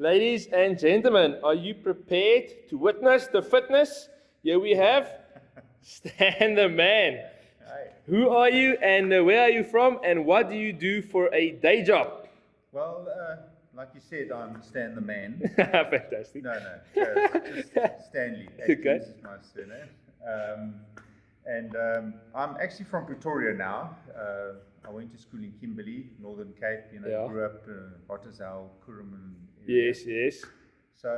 Ladies and gentlemen, are you prepared to witness the fitness? Here we have Stan the man. Hi. Who are you and where are you from and what do you do for a day job? Well, like you said, I'm Stan the man. Fantastic. No, just Stanley. Okay. Atkins is my surname. I'm actually from Pretoria now. I went to school in Kimberley, Northern Cape. Yeah. Grew up Hottesdal, Kuruman area. Yes. So,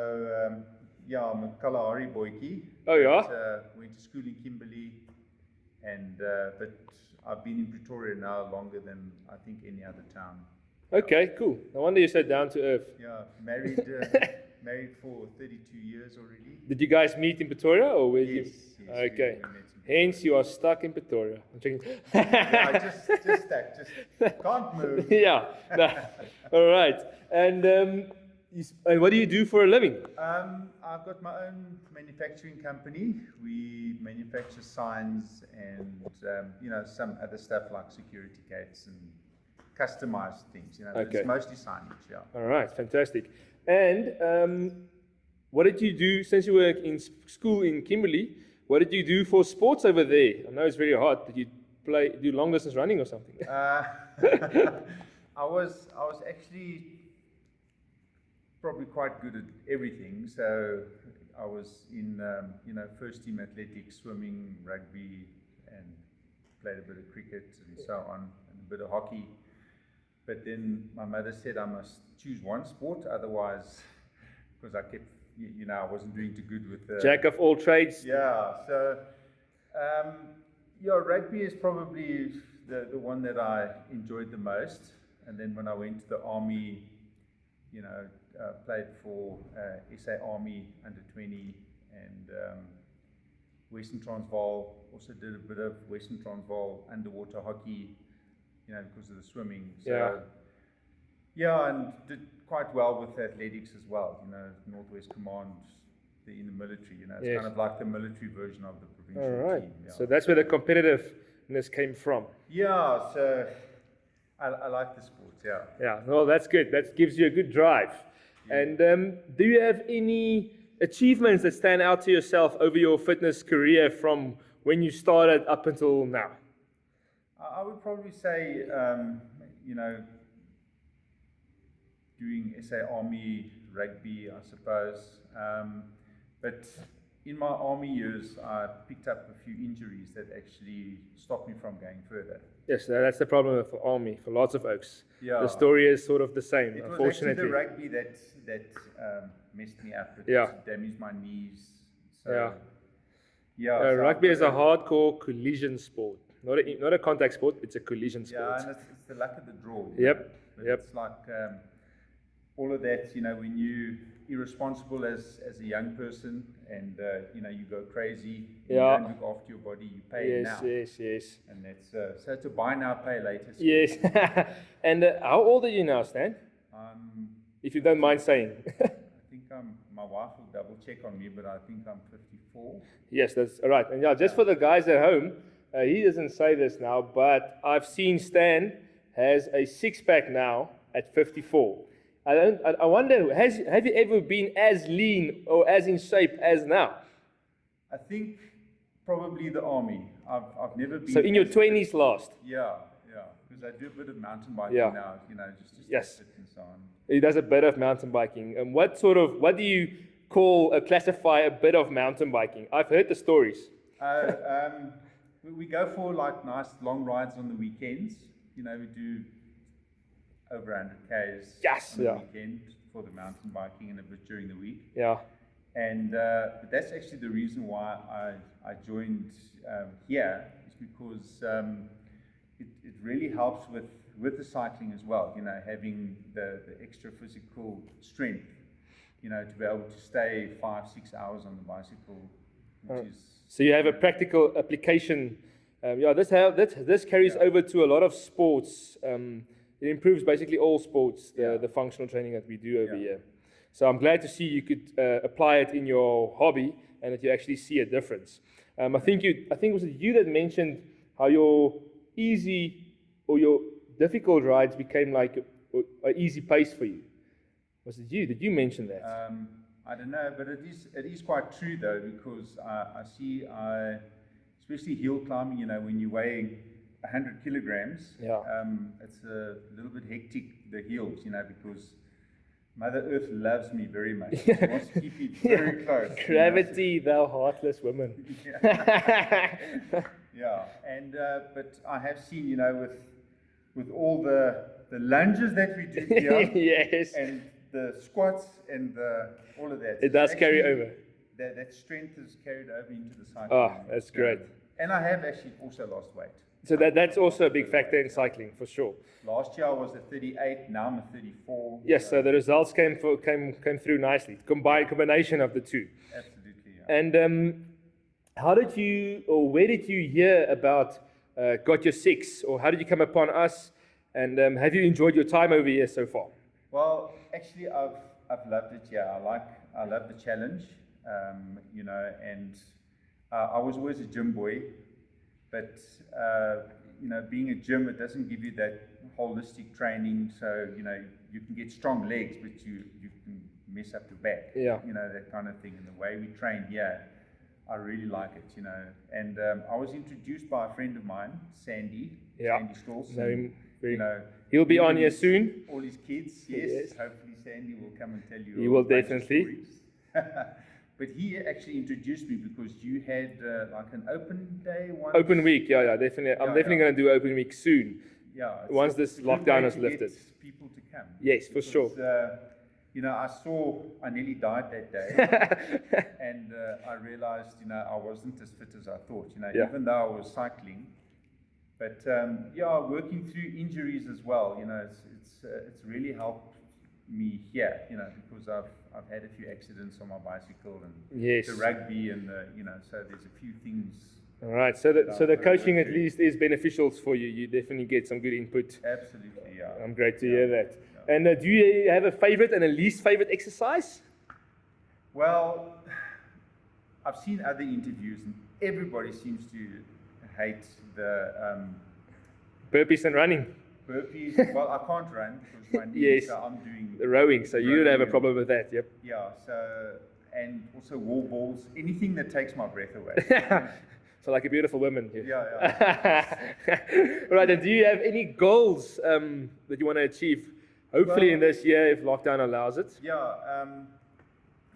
I'm a Kalahari boykie. Oh, yeah? But, went to school in Kimberley, but I've been in Pretoria now longer than I think any other town. Okay, cool. No wonder you said down to earth. Yeah, married for 32 years already. Did you guys meet in Pretoria or where Yes. Okay. We met in Hence you are stuck in Pretoria. I'm checking. Yeah, just that. Just can't move. Yeah. No. All right. And and what do you do for a living? I've got my own manufacturing company. We manufacture signs and some other stuff like security gates and customized things. Okay. It's mostly signage. Yeah. All right. Fantastic. And what did you do since you were in school in Kimberley? What did you do for sports over there? I know it's very hot. Did you do long distance running or something? I was actually probably quite good at everything. So I was in first team athletics, swimming, rugby, and played a bit of cricket and so on, and a bit of hockey. But then my mother said I must choose one sport, otherwise, because I kept, I wasn't doing too good with the Jack of all trades. Yeah. So, rugby is probably the one that I enjoyed the most. And then when I went to the army, played for SA Army under 20 and Western Transvaal. Also did a bit of Western Transvaal underwater hockey, because of the swimming. So, and did quite well with athletics as well. Northwest Command, in the military. It's Yes. kind of like the military version of the provincial All right. team. Yeah. So that's where the competitiveness came from. Yeah, so I like the sports, yeah. Yeah, well, that's good. That gives you a good drive. Yeah. And do you have any achievements that stand out to yourself over your fitness career from when you started up until now? I would probably say, doing SA Army rugby, I suppose. But in my army years, I picked up a few injuries that actually stopped me from going further. Yes, that's the problem for army, for lots of oaks. Yeah. The story is sort of the same, It was unfortunately. actually the rugby that messed me up. It damaged my knees. So, so rugby is a hardcore collision sport. Not a contact sport, it's a collision sport. Yeah, and it's the luck of the draw. Yep. It's like all of that, when you're irresponsible as a young person and, you go crazy, you don't look after your body, you pay now. Yes. And that's, so it's a buy now, pay later. Yes. And how old are you now, Stan? If you don't mind saying. I think my wife will double check on me, but I think I'm 54. Yes, that's all right. And just for the guys at home, he doesn't say this now, but I've seen Stan has a six-pack now at 54. I wonder, have you ever been as lean or as in shape as now? I think probably the army. I've never been. So in your 20s last? Yeah, because I do a bit of mountain biking now, just to stay fit and so on. He does a bit of mountain biking. And what do you classify a bit of mountain biking? I've heard the stories. We go for like nice long rides on the weekends. We do over 100 Ks on the weekend for the mountain biking and a bit during the week. Yeah. And but that's actually the reason why I joined here, is because it really helps with the cycling as well. Having the extra physical strength, to be able to stay 5-6 hours on the bicycle, which is. So you have a practical application. This carries over to a lot of sports. It improves basically all sports, the functional training that we do over here. So I'm glad to see you could apply it in your hobby and that you actually see a difference. I think it was you that mentioned how your easy or your difficult rides became like an easy pace for you. Was it you? Did you mention that? I don't know, but it is quite true though, because I see, especially hill climbing, you know, when you're weighing 100 kilograms, it's a little bit hectic, the hills, you know, because Mother Earth loves me very much. She wants to keep me very close. Gravity, you know? Thou heartless woman. Yeah, and but I have seen, you know, with all the lunges that we do here, yes, and the squats and all of that, it does carry over. That strength is carried over into the cycling. Oh, that's great. And I have actually also lost weight. So that's also a big factor in cycling, for sure. Last year I was at 38, now I'm at 34. Yes, so the results came through nicely. Combination of the two. Absolutely. Yeah. And how did you, or where did you hear about Got Your Six, or how did you come upon us? And have you enjoyed your time over here so far? Well, actually, I've loved it. Yeah, I love the challenge. You know, and I was always a gym boy, but you know, being a gym, it doesn't give you that holistic training. So you know, you can get strong legs, but you can mess up your back. Yeah. You know, that kind of thing. And the way we train here, I really like it. You know, and I was introduced by a friend of mine, Sandy. Yeah. Sandy Stolz. Know him very. You know, he'll be on here soon. All his kids, yes. Hopefully, Sandy will come and tell you. He will definitely. But he actually introduced me because you had like an open day once. Open week, yeah, definitely. I'm definitely going to do open week soon. Yeah. Once this lockdown is lifted. People to come. Yes, for sure. You know, I nearly died that day, and I realized, you know, I wasn't as fit as I thought. You know, even though I was cycling, but working through injuries as well. You know, it's really helped me here. You know, because I've had a few accidents on my bicycle and the rugby and you know, so there's a few things. All right, so the coaching at least is beneficial for you. You definitely get some good input. Absolutely, yeah. I'm great to hear that. Yeah. And do you have a favorite and a least favorite exercise? Well, I've seen other interviews and everybody seems to hate the burpees and running. Burpees. Well, I can't run because my knees. So I'm doing the rowing. So you don't have a problem with that, yep. Yeah. So and also wall balls. Anything that takes my breath away. So like a beautiful woman. Yeah. All right. And do you have any goals that you want to achieve? Hopefully in this year, if lockdown allows it. Yeah.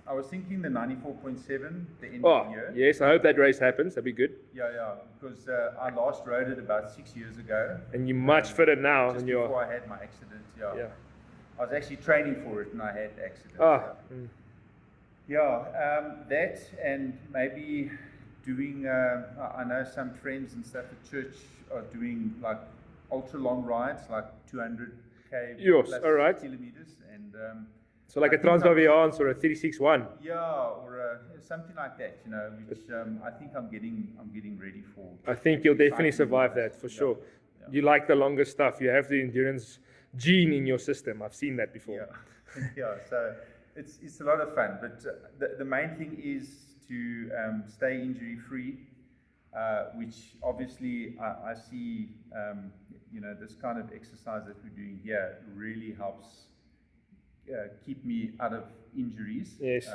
I was thinking the 94.7, the end of the year. Yes, I hope that race happens. That'd be good. Yeah, because I last rode it about 6 years ago. And you're much fitter now than you are. Before I had my accident, yeah. I was actually training for it and I had the accident. That and maybe doing, I know some friends and stuff at church are doing like ultra long rides, like 200k plus kilometers. And so like a Transvaviaans or a 36-1. Yeah, or something like that, you know, which I think I'm getting ready for. I think you'll definitely survive that for sure. Yeah. You like the longer stuff. You have the endurance gene in your system. I've seen that before. Yeah. So it's a lot of fun. But the main thing is to stay injury free, which obviously I see, you know, this kind of exercise that we're doing here really helps. Keep me out of injuries. Yes.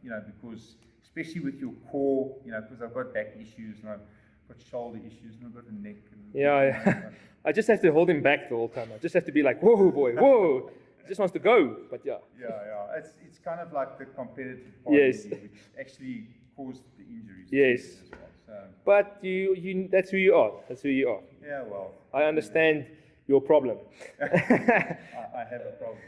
You know, because especially with your core, you know, because I've got back issues and I've got shoulder issues and I've got a neck. And, I just have to hold him back the whole time. I just have to be like, whoa, boy, whoa. He just wants to go, but yeah. Yeah. It's kind of like the competitive part of me, which actually caused the injuries. Yes. As well. So, but you that's who you are. That's who you are. Yeah, well. I understand your problem. I have a problem.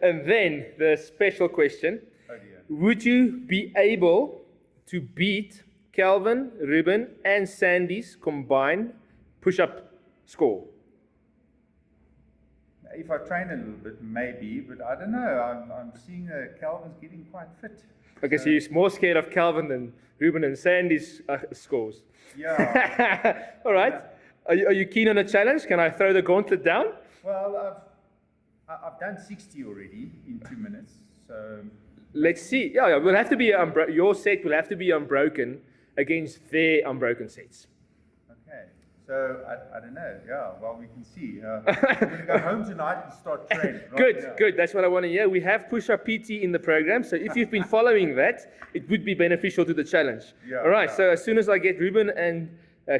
And then the special question. Oh dear. Would you be able to beat Calvin, Ruben, and Sandy's combined push-up score? If I train a little bit, maybe, but I don't know. I'm seeing Calvin's getting quite fit. Okay, so you're more scared of Calvin than Ruben and Sandy's scores. Yeah. All right. Yeah. Are you keen on a challenge? Can I throw the gauntlet down? Well, I've done 60 already in 2 minutes, so... Let's see. Yeah, we'll have to be your set will have to be unbroken against their unbroken sets. Okay. So I don't know. Yeah, well, we can see. I'm going to go home tonight and start training. Good. That's what I want to hear. We have push-up PT in the program, so if you've been following that, it would be beneficial to the challenge. Yeah, all right. So as soon as I get Ruben and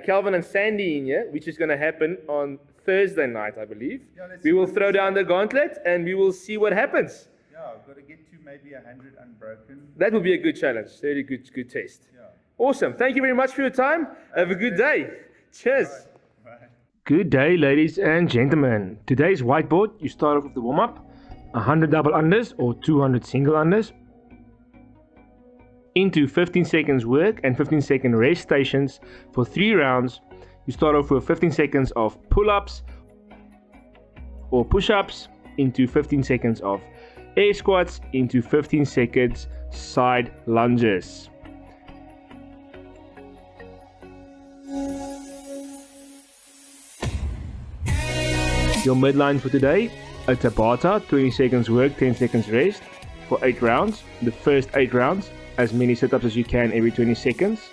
Calvin and Sandy in here, which is going to happen on Thursday night, I believe, we will throw down the gauntlet and we will see what happens. Yeah, I've got to get to maybe 100 unbroken. That will be a good challenge. Very good test. Yeah. Awesome. Thank you very much for your time. Have a good day. Cheers. Bye. Good day, ladies and gentlemen. Today's whiteboard, you start off with the warm-up, 100 double unders or 200 single unders, into 15 seconds work and 15-second rest stations for 3 rounds. You start off with 15 seconds of pull-ups or push-ups, into 15 seconds of air squats, into 15 seconds side lunges. Your midline for today, a Tabata, 20 seconds work, 10 seconds rest for 8 rounds. The first 8 rounds, as many sit-ups as you can every 20 seconds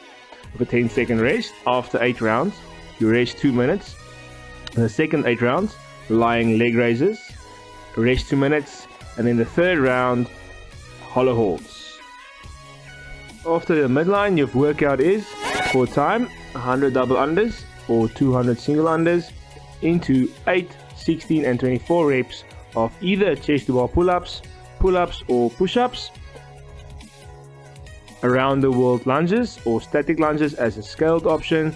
with a 10-second rest. After 8 rounds, you rest 2 minutes. The second 8 rounds, lying leg raises, rest 2 minutes. And then the third round, hollow holds. After the midline, your workout is, for time, 100 double unders or 200 single unders into 8, 16 and 24 reps of either chest to bar pull-ups or push-ups, around the world lunges or static lunges as a scaled option,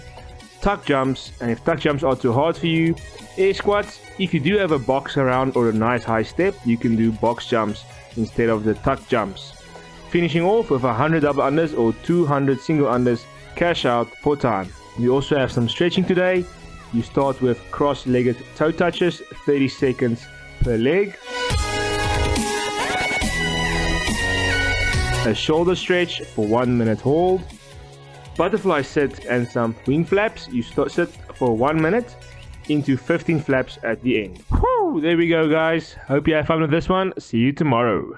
tuck jumps, and if tuck jumps are too hard for you, air squats. If you do have a box around or a nice high step, you can do box jumps instead of the tuck jumps. Finishing off with 100 double unders or 200 single unders, cash out for time. We also have some stretching today. You start with cross-legged toe touches, 30 seconds per leg. A shoulder stretch for 1 minute hold. Butterfly sit and some wing flaps. You sit for 1 minute into 15 flaps at the end. Whew, there we go, guys. Hope you have fun with this one. See you tomorrow.